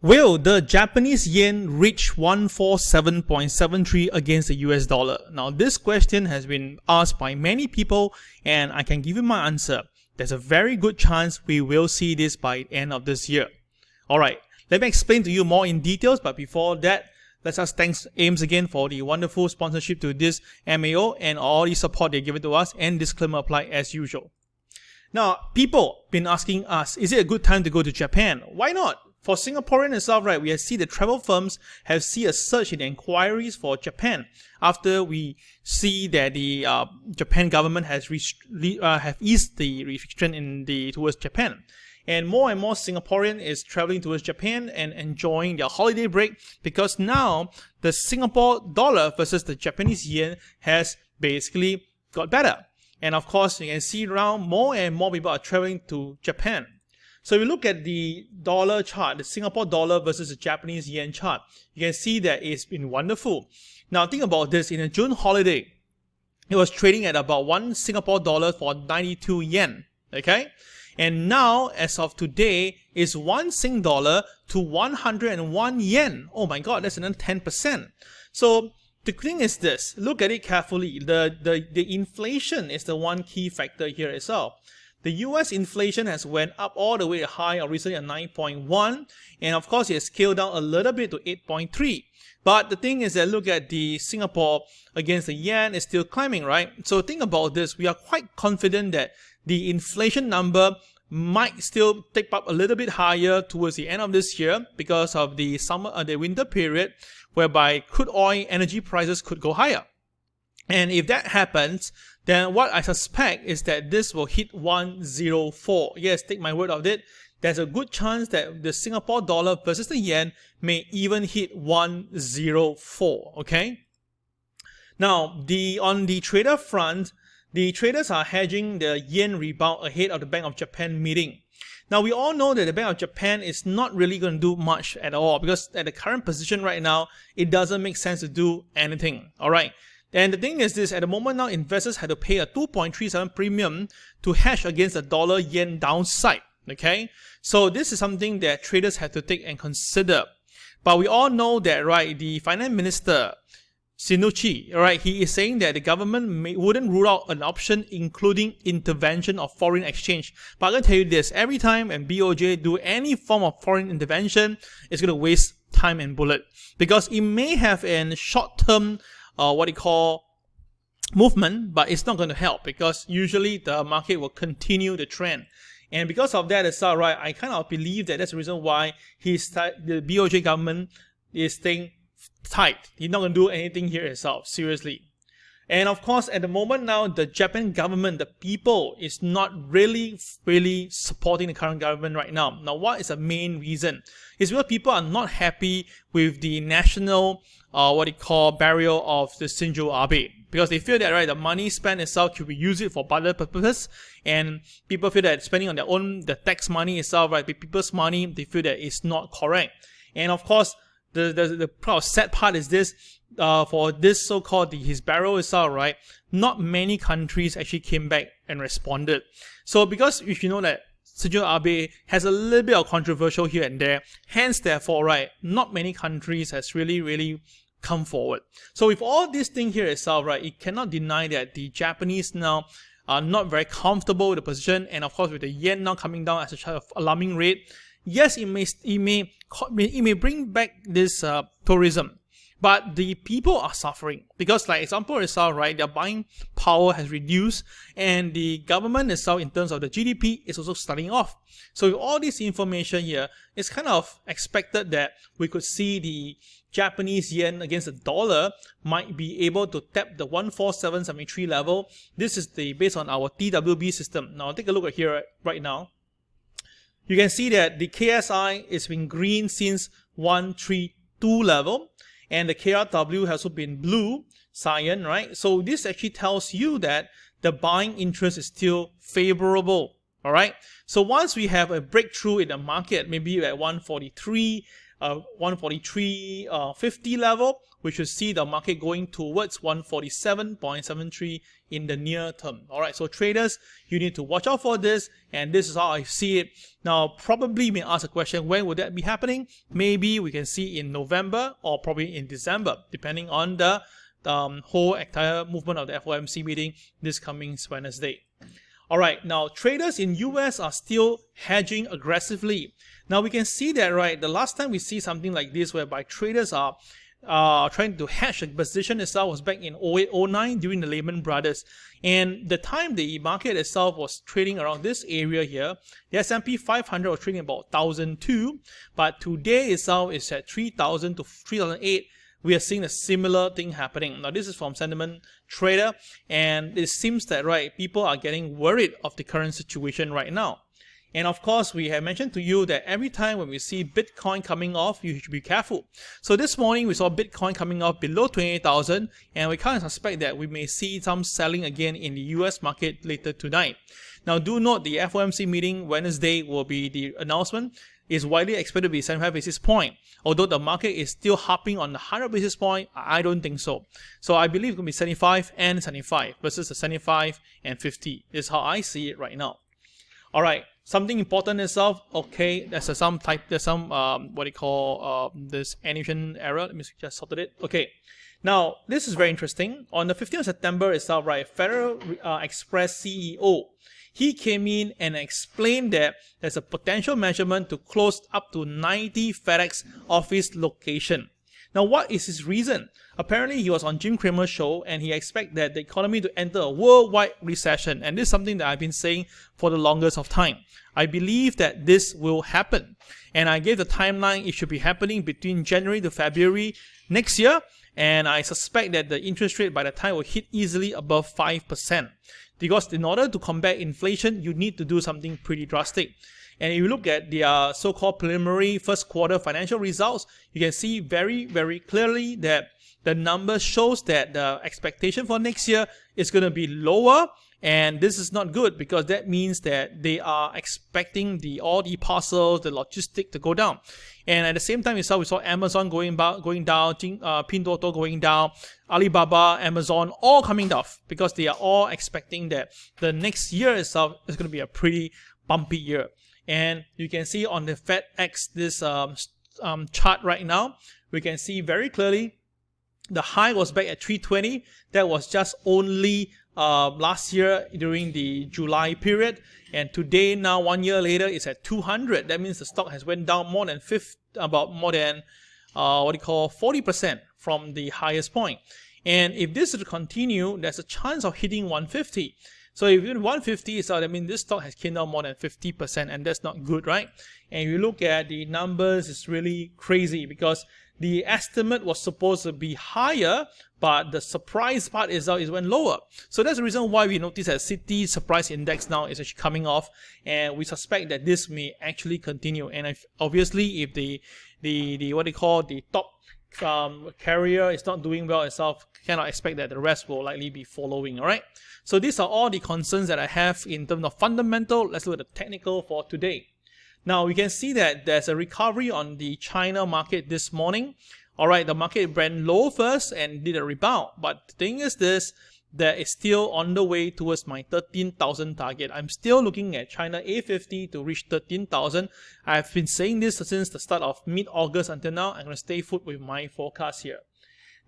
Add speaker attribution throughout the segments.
Speaker 1: Will the Japanese yen reach 147.73 against the US dollar? Now, this question has been asked by many people, and I can give you my answer. There's a very good chance we will see this by the end of this year. Alright, let me explain to you more in details, but before that, let's just thank AIMS again for the wonderful sponsorship to this MAO and all the support they give it to us, and disclaimer apply as usual. Now, people been asking us, is it a good time to go to Japan? Why not? For Singaporean itself, right, we have seen the travel firms have seen a surge in inquiries for Japan after we see that the Japan government has have eased the restriction towards Japan. And more Singaporean is traveling towards Japan and enjoying their holiday break because now the Singapore dollar versus the Japanese yen has basically got better. And of course, you can see around more and more people are traveling to Japan. So if you look at the dollar chart, the Singapore dollar versus the Japanese yen chart, you can see that it's been wonderful. Now think about this, in a June holiday, it was trading at about 1 Singapore dollar for 92 yen, okay? And now, as of today, is 1 Sing dollar to 101 yen. Oh my god, that's another 10%. So the thing is this, look at it carefully. The inflation is the one key factor here as well. The US inflation has went up all the way high recently at 9.1, and of course it has scaled down a little bit to 8.3. But the thing is that look at the Singapore against the yen is still climbing, right? So think about this, we are quite confident that the inflation number might still take up a little bit higher towards the end of this year because of the winter period, whereby crude oil energy prices could go higher. And if that happens, then what I suspect is that this will hit 104. Yes, take my word of it. There's a good chance that the Singapore dollar versus the yen may even hit 104. Okay. Now, on the trader front, the traders are hedging the yen rebound ahead of the Bank of Japan meeting. Now, we all know that the Bank of Japan is not really going to do much at all because at the current position right now, it doesn't make sense to do anything. All right. And the thing is this, at the moment now, investors had to pay a 2.37 premium to hedge against the dollar-yen downside, okay? So this is something that traders have to take and consider. But we all know that, right, the finance minister, Sinucci, right, he is saying that the government wouldn't rule out an option including intervention of foreign exchange. But I'm going to tell you this, every time when BOJ do any form of foreign intervention, it's going to waste time and bullet. Because it may have a short-term movement, but it's not going to help because usually the market will continue the trend. And because of that as well, right, I kind of believe that that's the reason why the BOJ government is staying tight. He's not going to do anything here itself, seriously. And of course, at the moment now, the Japan government, the people, is not really supporting the current government right now. Now, what is the main reason? It's because people are not happy with the national, burial of the Shinzo Abe. Because they feel that, right, the money spent itself could be used for other purposes. And people feel that spending on their own, the tax money itself, right, the people's money, they feel that it's not correct. And of course, the sad part is this, for this so-called his burial itself, right, not many countries actually came back and responded. So because if you know that Shinzo Abe has a little bit of controversial here and there, hence therefore, right, not many countries has really come forward. So with all this thing here itself, right, it cannot deny that the Japanese now are not very comfortable with the position, and of course with the yen now coming down at such an alarming rate, yes, it may bring back this tourism, but the people are suffering because, like example itself, right, their buying power has reduced, and the government itself, in terms of the GDP, is also starting off. So with all this information here, it's kind of expected that we could see the Japanese yen against the dollar might be able to tap the 147.73 level. This is based on our TWB system. Now take a look at here right now. You can see that the KSI has been green since 132 level, and the KRW has also been blue, cyan, right? So this actually tells you that the buying interest is still favorable. All right. So once we have a breakthrough in the market, maybe at 143, 143.50 level, we should see the market going towards 147.73 in the near term. All right. So traders, you need to watch out for this, and this is how I see it. Now, probably you may ask a question, when would that be happening? Maybe we can see in November or probably in December, depending on the whole entire movement of the FOMC meeting this coming Wednesday. All right, now traders in US are still hedging aggressively. Now we can see that, right, the last time we see something like this whereby traders are trying to hedge the position itself was back in 08-09 during the Lehman Brothers. And the time the market itself was trading around this area here, the S&P 500 was trading about 1,002, but today itself is at 3,000 to 3,008. We are seeing a similar thing happening. Now this is from Sentiment Trader, and it seems that, right, people are getting worried of the current situation right now. And of course, we have mentioned to you that every time when we see Bitcoin coming off, you should be careful. So this morning we saw Bitcoin coming off below 28,000, and we kind of suspect that we may see some selling again in the US market later tonight. Now do note the FOMC meeting Wednesday will be the announcement. Is widely expected to be 75 basis point. Although the market is still harping on the 100 basis point, I don't think so. So I believe it's going to be 75 and 75 versus the 75 and 50 is how I see it right now. All right, something important itself. Okay, there's this animation error. Let me just sort it. Okay, now this is very interesting. On the 15th of September itself, right, Federal Express CEO, he came in and explained that there's a potential measurement to close up to 90 FedEx office locations. Now, what is his reason? Apparently, he was on Jim Cramer's show and he expects that the economy to enter a worldwide recession. And this is something that I've been saying for the longest of time. I believe that this will happen. And I gave the timeline. It should be happening between January to February next year. And I suspect that the interest rate by the time will hit easily above 5%. Because in order to combat inflation, you need to do something pretty drastic. And if you look at the so-called preliminary first quarter financial results, you can see very, very clearly that the numbers shows that the expectation for next year is going to be lower. And this is not good because that means that they are expecting all the parcels, the logistics to go down. And at the same time, we saw Amazon going down, Pinduoduo going down, Alibaba, Amazon, all coming down because they are all expecting that the next year itself is going to be a pretty bumpy year. And you can see on the FedEx, this chart right now, we can see very clearly the high was back at 320. That was just only last year during the July period. And today, now 1 year later, it's at 200. That means the stock has went down more than 40% from the highest point. And if this is to continue, there's a chance of hitting 150. So if you're 150, so that means this stock has came down more than 50%, and that's not good, right? And if you look at the numbers, it's really crazy because the estimate was supposed to be higher, but the surprise part is it went lower. So that's the reason why we notice that City Surprise Index now is actually coming off, and we suspect that this may actually continue. And obviously, if the top carrier is not doing well itself, cannot expect that the rest will likely be following. All right. So these are all the concerns that I have in terms of fundamental. Let's look at the technical for today. Now we can see that there's a recovery on the China market this morning. All right, the market ran low first and did a rebound. But the thing is this, that is still on the way towards my 13,000 target. I'm still looking at China A50 to reach 13,000. I've been saying this since the start of mid-August until now. I'm going to stay put with my forecast here.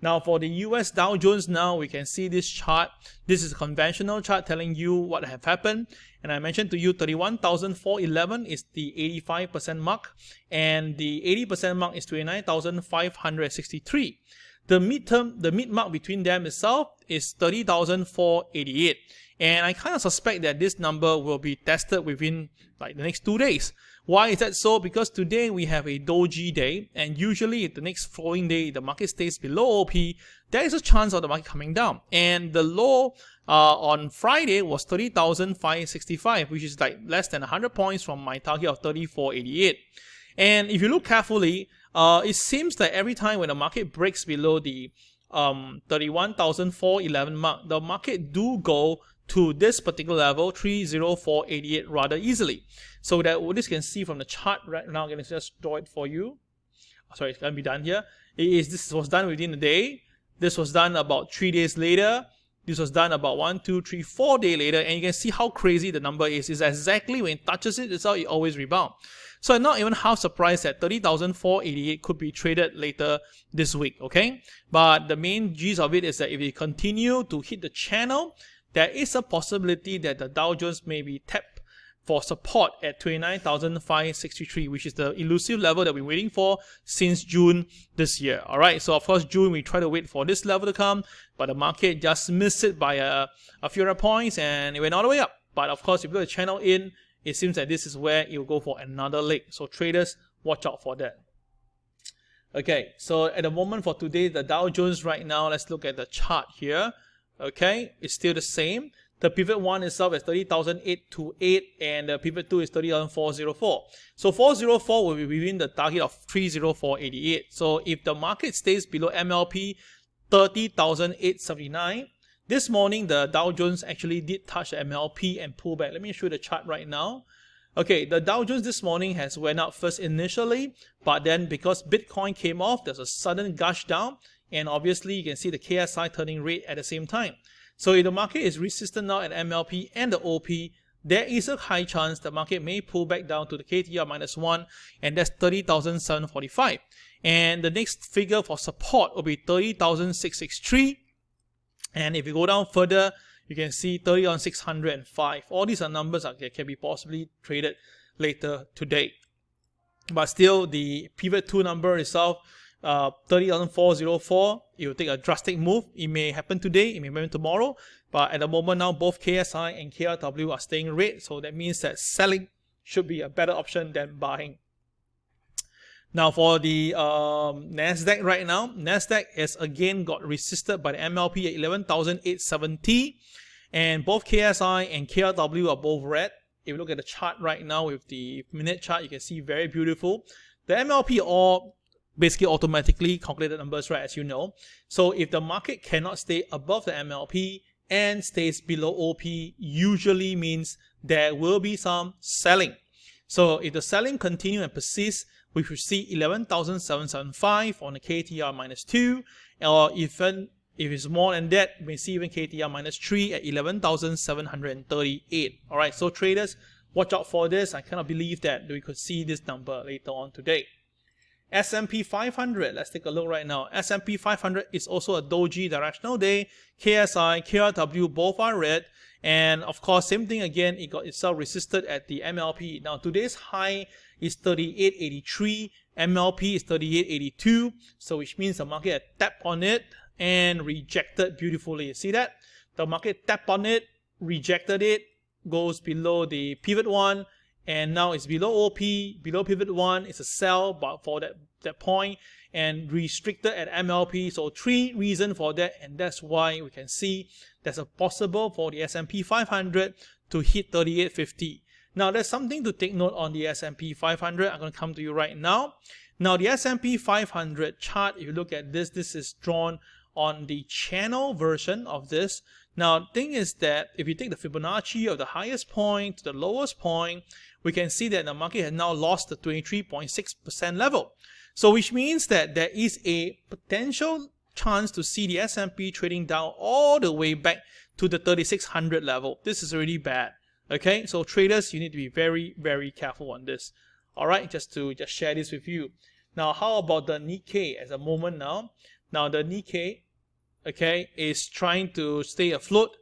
Speaker 1: Now for the US Dow Jones, now we can see this chart. This is a conventional chart telling you what have happened. And I mentioned to you 31,411 is the 85% mark. And the 80% mark is 29,563. The mid mark between them itself is 30,488. And I kind of suspect that this number will be tested within like the next 2 days. Why is that so? Because today we have a doji day, and usually the next following day the market stays below OP. There is a chance of the market coming down. And the low on Friday was 30,565, which is like less than 100 points from my target of 3488. And if you look carefully, it seems that every time when the market breaks below the 31,411 mark, the market do go to this particular level, 30488, rather easily. So that what you can see from the chart right now, I'm going to just draw it for you. Sorry, it's going to be done here. This was done within a day. This was done about 3 days later. This was done about 1, 2, 3, 4 days later, and you can see how crazy the number is. It's exactly when it touches it, it's how it always rebounds. So I'm not even half surprised that 30,488 could be traded later this week, okay? But the main gist of it is that if we continue to hit the channel, there is a possibility that the Dow Jones may be tapped for support at 29,563, which is the elusive level that we're waiting for since June this year. Alright, so of course June we try to wait for this level to come, but the market just missed it by a few hundred points and it went all the way up. But of course, if you put the channel in, it seems that this is where it will go for another leg. So traders, watch out for that. Okay, so at the moment for today, the Dow Jones right now, let's look at the chart here. Okay, it's still the same. The pivot 1 itself is 30,828 and the pivot 2 is 30,404. So 404 will be within the target of 30488. So if the market stays below MLP 30,879, this morning the Dow Jones actually did touch the MLP and pull back. Let me show you the chart right now. Okay, the Dow Jones this morning has went up first initially, but then because Bitcoin came off, there's a sudden gush down, and obviously you can see the KSI turning red at the same time. So if the market is resistant now at MLP and the OP, there is a high chance the market may pull back down to the KTR -1, and that's 30,745. And the next figure for support will be 30,663. And if you go down further, you can see 30,605. All these are numbers that can be possibly traded later today. But still, the pivot 2 number itself, 30,404, it will take a drastic move. It may happen today, it may happen tomorrow, but at the moment now both KSI and KRW are staying red, so that means that selling should be a better option than buying. Now for the Nasdaq right now, Nasdaq has again got resisted by the MLP at 11,870, and both KSI and KRW are both red. If you look at the chart right now with the minute chart, you can see very beautiful. The MLP all basically automatically calculated numbers, right, as you know. So if the market cannot stay above the MLP and stays below OP, usually means there will be some selling. So if the selling continue and persists, we should see 11,775 on the KTR -2, or even if it's more than that, we may see even KTR -3 at 11,738. Alright, so traders, watch out for this. I cannot believe that we could see this number later on today. S&P 500, let's take a look right now. S&P 500 is also a doji directional day. KSI, KRW, both are red. And of course, same thing again, it got itself resisted at the MLP. Now today's high is 38.83, MLP is 38.82, so which means the market had tapped on it and rejected beautifully. You see that? The market tapped on it, rejected it, goes below the pivot 1, and now it's below OP, below pivot 1, it's a sell, but for that point, and restricted at MLP. So 3 reasons for that, and that's why we can see there's a possible for the S&P 500 to hit 38.50. Now there's something to take note on the S&P 500. I'm going to come to you right now. Now the S&P 500 chart, if you look at this, this is drawn on the channel version of this. Now the thing is that if you take the Fibonacci of the highest point to the lowest point, we can see that the market has now lost the 23.6% level. So which means that there is a potential chance to see the S&P trading down all the way back to the 3600 level. This is really bad. Okay, so traders, you need to be very, very careful on this. Alright, just share this with you. Now, how about the Nikkei at the moment now? Now, the Nikkei, okay, is trying to stay afloat.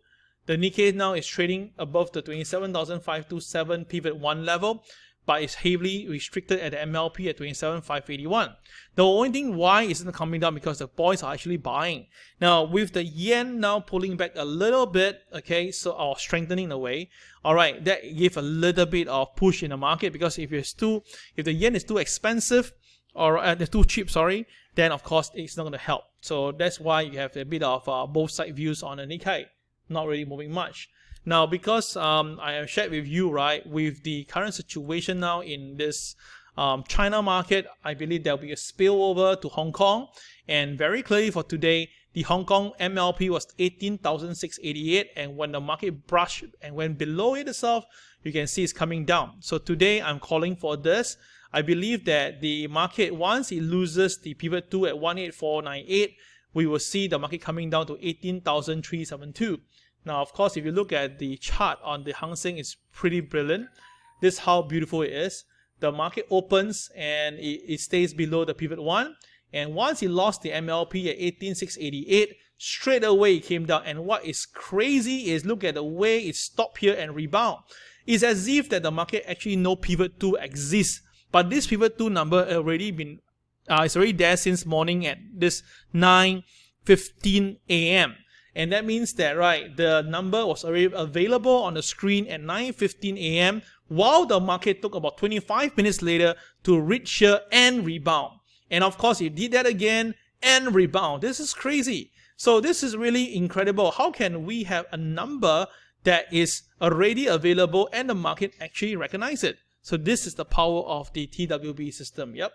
Speaker 1: The Nikkei now is trading above the 27,527 pivot 1 level, but it's heavily restricted at the MLP at 27,581. The only thing why isn't coming down because the boys are actually buying. Now, with the yen now pulling back a little bit, okay, so or strengthening away, alright, that gave a little bit of push in the market, because if the yen is too expensive, or too cheap, sorry, then of course it's not going to help. So that's why you have a bit of both side views on the Nikkei, not really moving much. Now, because I have shared with you, right, with the current situation now in this China market, I believe there will be a spillover to Hong Kong. And very clearly for today, the Hong Kong MLP was 18,688, and when the market brushed and went below it itself, you can see it's coming down. So today I'm calling for this. I believe that the market, once it loses the pivot 2 at 18498, we will see the market coming down to 18,372. Now, of course, if you look at the chart on the Hang Seng, it's pretty brilliant. This is how beautiful it is. The market opens and it stays below the pivot 1. And once it lost the MLP at 18,688, straight away it came down. And what is crazy is look at the way it stopped here and rebound. It's as if that the market actually no pivot 2 exists. But this pivot 2 number already been it's already there since morning at this 9:15 a.m. And that means that, right, the number was already available on the screen at 9:15 a.m. while the market took about 25 minutes later to reach here and rebound. And of course, it did that again and rebound. This is crazy. So this is really incredible. How can we have a number that is already available and the market actually recognize it? So this is the power of the TWB system. Yep.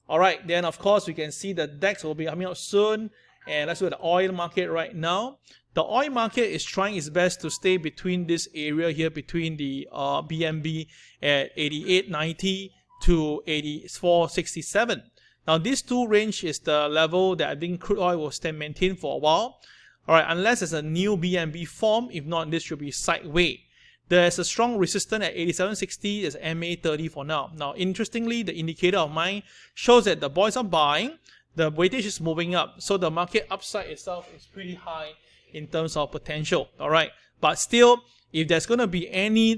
Speaker 1: All right, then of course we can see the DAX will be coming out soon. And let's look at the oil market right now. The oil market is trying its best to stay between this area here, between the BMB at 88.90 to 84.67. Now this two range is the level that I think crude oil will stay maintained for a while. All right, unless there's a new BMB form. If not, this should be sideways. There's a strong resistance at 87.60. There's MA30 for now. Now, interestingly, the indicator of mine shows that the boys are buying. The weightage is moving up. So the market upside itself is pretty high in terms of potential. All right. But still, if there's going to be any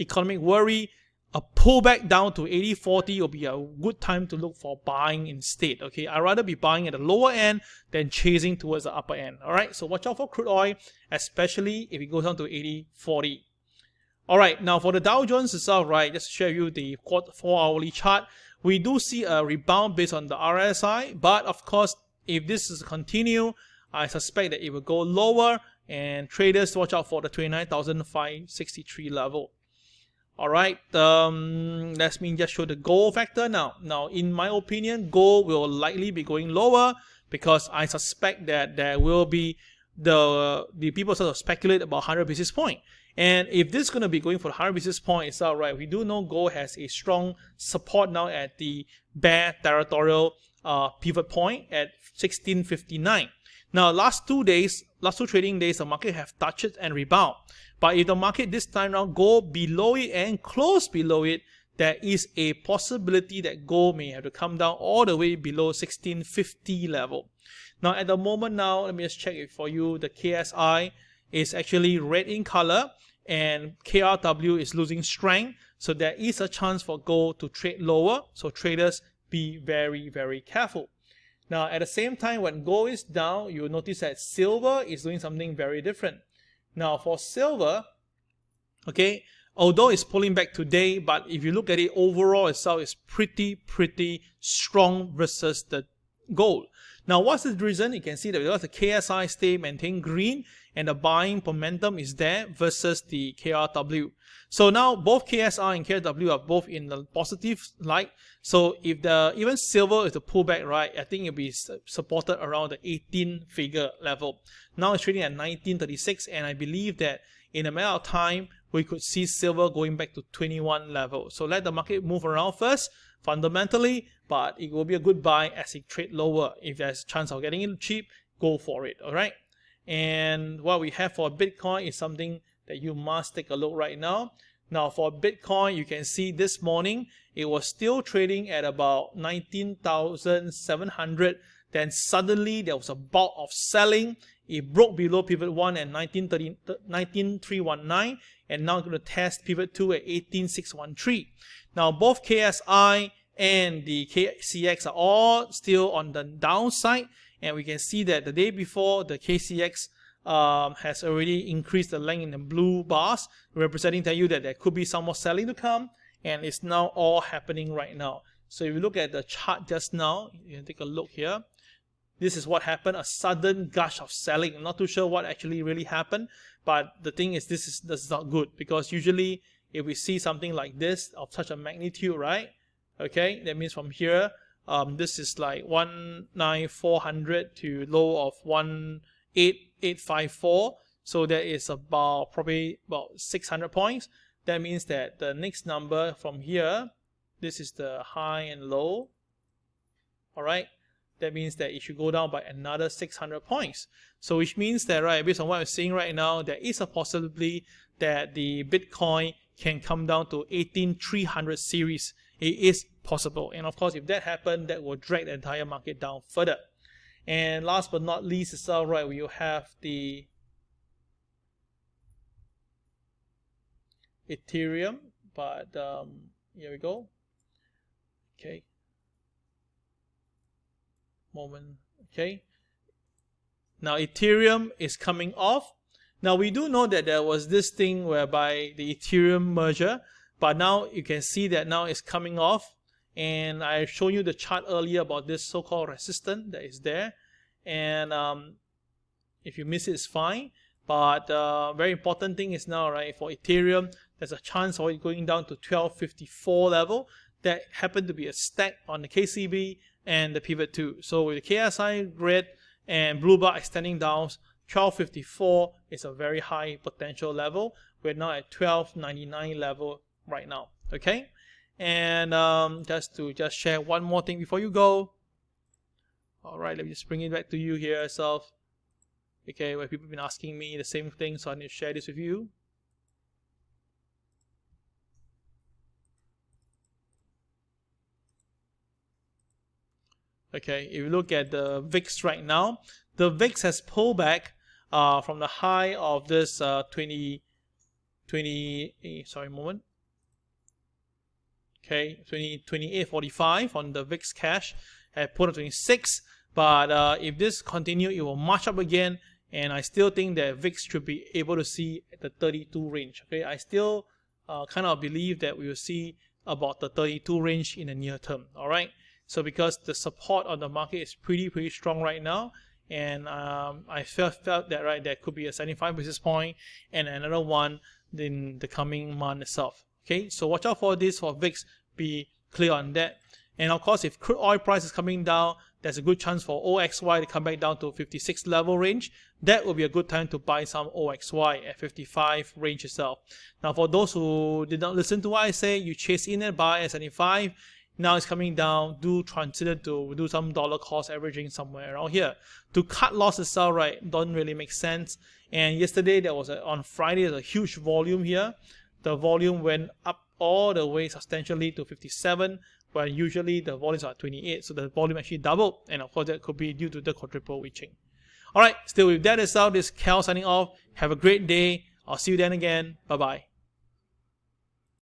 Speaker 1: economic worry, a pullback down to 80.40 will be a good time to look for buying instead. Okay, I'd rather be buying at the lower end than chasing towards the upper end. All right, so watch out for crude oil, especially if it goes down to 80.40. All right, now for the Dow Jones itself, right, just to show you the 4-hourly chart, we do see a rebound based on the RSI, but of course, if this is continue, I suspect that it will go lower, and traders watch out for the 29,563 level. All right, let me just show the gold factor now. Now, in my opinion, gold will likely be going lower because I suspect that there will be the people sort of speculate about 100 basis point. And if this is going to be going for the 100 basis point itself, right, we do know gold has a strong support now at the bear territorial pivot point at 1659. Now, last two trading days, the market have touched it and rebound. But if the market this time around go below it and close below it, there is a possibility that gold may have to come down all the way below 1650 level. Now, at the moment now, let me just check it for you. The KSI is actually red in color and KRW is losing strength. So there is a chance for gold to trade lower. So traders, be very, very careful. Now, at the same time, when gold is down, you'll notice that silver is doing something very different. Now, for silver, okay, although it's pulling back today, but if you look at it overall itself, it's pretty strong versus the gold. Now, what's the reason? You can see that because the KSI maintain green and the buying momentum is there versus the KRW. So now both KSI and KRW are both in the positive light. So if even silver is the pullback, right, I think it'll be supported around the 18 figure level. Now it's trading at 1936, and I believe that in a matter of time, we could see silver going back to 21 level. So let the market move around first, fundamentally, but it will be a good buy as it trade lower. If there's a chance of getting it cheap, go for it, all right? And what we have for Bitcoin is something that you must take a look right now. Now for Bitcoin, you can see this morning, it was still trading at about 19,700. Then suddenly there was a bout of selling. It broke below pivot 1 at 19,319 and now going to test pivot 2 at 18,613. Now both KSI and the KCX are all still on the downside, and we can see that the day before the KCX has already increased the length in the blue bars, representing to you that there could be some more selling to come, and it's now all happening right now. So if you look at the chart just now, you can take a look here. This is what happened, a sudden gush of selling. I'm not too sure what actually really happened, but the thing is this is not good, because usually if we see something like this of such a magnitude, right? Okay, that means from here, This is like 19400 to low of 18854. So that is probably about 600 points. That means that the next number from here, this is the high and low. All right. That means that it should go down by another 600 points. So which means that, right, based on what I'm seeing right now, there is a possibility that the Bitcoin can come down to 18300 series. It is possible. And of course, if that happens, that will drag the entire market down further. And last but not least itself, right, we will have the Ethereum, but here we go. Okay. Moment. Okay. Now Ethereum is coming off. Now we do know that there was this thing whereby the Ethereum merger, but now you can see that now it's coming off. And I showed you the chart earlier about this so-called resistance that is there. And if you miss it, it's fine. But very important thing is now, right, for Ethereum, there's a chance of it going down to 1254 level. That happened to be a stack on the KCB and the pivot 2. So with the KSI red and blue bar extending down, 1254 is a very high potential level. We're now at 1299 level right now. Okay, and just share one more thing before you go. All right, let me just bring it back to you here yourself. Okay, where people have been asking me the same thing, so I need to share this with you. Okay, if you look at the VIX right now, the VIX has pulled back from the high of this 2845 on the VIX cash at put 26. But if this continue, it will march up again, and I still think that VIX should be able to see the 32 range. Okay, I still kind of believe that we will see about the 32 range in the near term. All right. So because the support on the market is pretty strong right now, and I felt that, right, there could be a 75 basis point and another one in the coming month itself. Okay, so watch out for this for VIX. Be clear on that. And of course, if crude oil price is coming down, there's a good chance for OXY to come back down to 56 level range. That will be a good time to buy some OXY at 55 range itself. Now, for those who did not listen to what I say, you chase in and buy at 75. Now it's coming down. Do consider to do some dollar cost averaging somewhere around here. To cut loss itself, right, don't really make sense. And yesterday, there was on Friday, there's a huge volume here. The volume went up all the way substantially to 57, where usually the volumes are 28. So the volume actually doubled. And of course, that could be due to the quadruple witching. All right, still with that itself, this is Cal signing off. Have a great day. I'll see you then again. Bye-bye.